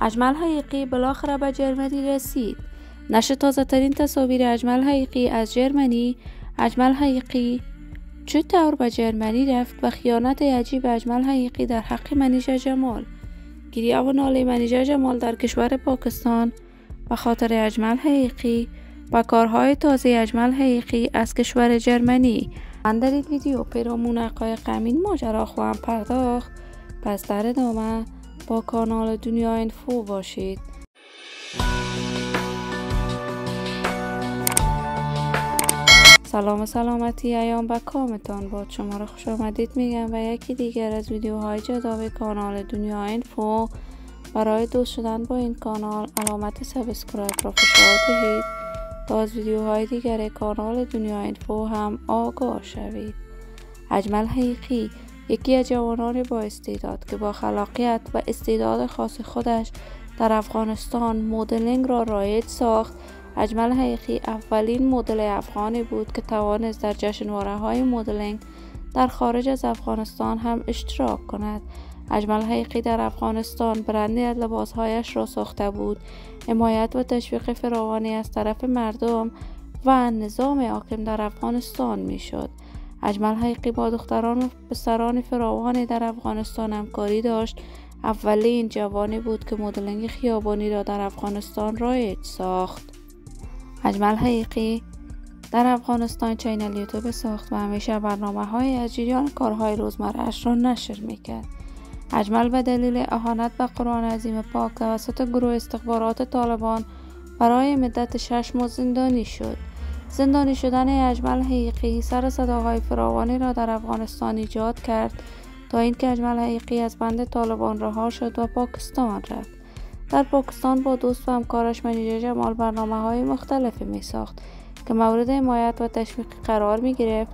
اجمل حقیقی بالاخره به جرمنی رسید. نشر تازه ترین تصاویر اجمل حقیقی از جرمنی. اجمل حقیقی چطور به جرمنی رفت و خیانت عجیب اجمل حقیقی در حق منیژه جمال. گریه و ناله منیژه جمال در کشور پاکستان به خاطر اجمل حقیقی و کارهای تازه اجمل حقیقی از کشور جرمنی. من در این ویدیو پیرامون حقایق این ماجرا خواهم پرداخت، پس در ادامه با کانال دنیا اینفو باشید. سلام و سلامتی ایام به کامتان باد. شما را خوش آمدید میگم و یکی دیگر از ویدیوهای جذاب کانال دنیا اینفو. برای دوست شدن با این کانال علامت سابسکرایب را فشار دهید تا از ویدیوهای دیگر کانال دنیا اینفو هم آگاه شوید. اجمل حقیقی یکی از جوانان با استعداد که با خلاقیت و استعداد خاص خودش در افغانستان مدلینگ را رایج ساخت. اجمل حقیقی اولین مدل افغانی بود که توانست در جشنواره‌های مدلینگ در خارج از افغانستان هم اشتراک کند. اجمل حقیقی در افغانستان برندی از لباسهایش را ساخته بود. حمایت و تشویق فراوانی از طرف مردم و نظام حاکم در افغانستان میشد. اجمل حقیقی با دختران و پسران فراوانی در افغانستان همکاری داشت. اولین جوانی بود که مدلینگ خیابانی را در افغانستان رایج ساخت. اجمل حقیقی در افغانستان چینل یوتیوب ساخت و همیشه برنامه‌های از جریان کارهای روزمره‌اش را نشر میکرد. اجمل به دلیل اهانت به قرآن عظیم پاک توسط گروه استخبارات طالبان برای مدت 6 ماه زندانی شد. زندانی شدن اجمل حقیقی سر صداهای فراوانی را در افغانستان ایجاد کرد تا اینکه اجمل حقیقی از بند طالبان رها شد و پاکستان رفت. در پاکستان با دوست و همکارش منیژه جمال برنامه‌های مختلفی می‌ساخت که مورد حمایت و تشویق قرار می‌گرفت،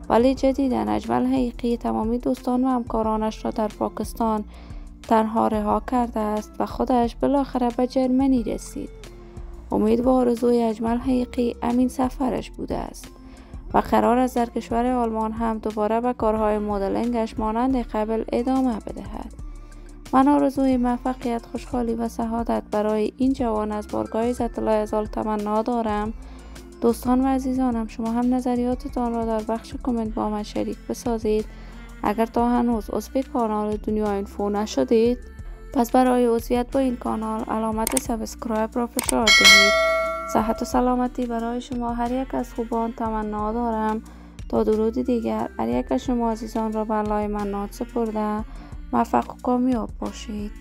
ولی جدیداً اجمل حقیقی تمامی دوستان و همکارانش را در پاکستان تنها رها کرده است و خودش بالاخره به جرمنی رسید. امید و آرزوی اجمل حقیقی امین سفرش بوده است و قرار است در کشور آلمان هم دوباره به کارهای مدلینگش مانند قبل ادامه بدهد. من آرزوی موفقیت، خوشحالی و سعادت برای این جوان از بارگاه عزت الله عزال تمنا دارم. دوستان و عزیزانم، شما هم نظریاتتان را در بخش کامنت با من شریک بسازید. اگر تا هنوز عضو کانال دنیا اینفو نشدید، پس برای عضویت با این کانال علامت سابسکرایب را فشار دهید. صحت و سلامتی برای شما هر یک از خوبان تمنا دارم. تا درود دیگر، هر یک از شما عزیزان را به الله منان سپرده. موفق و کامیاب باشید.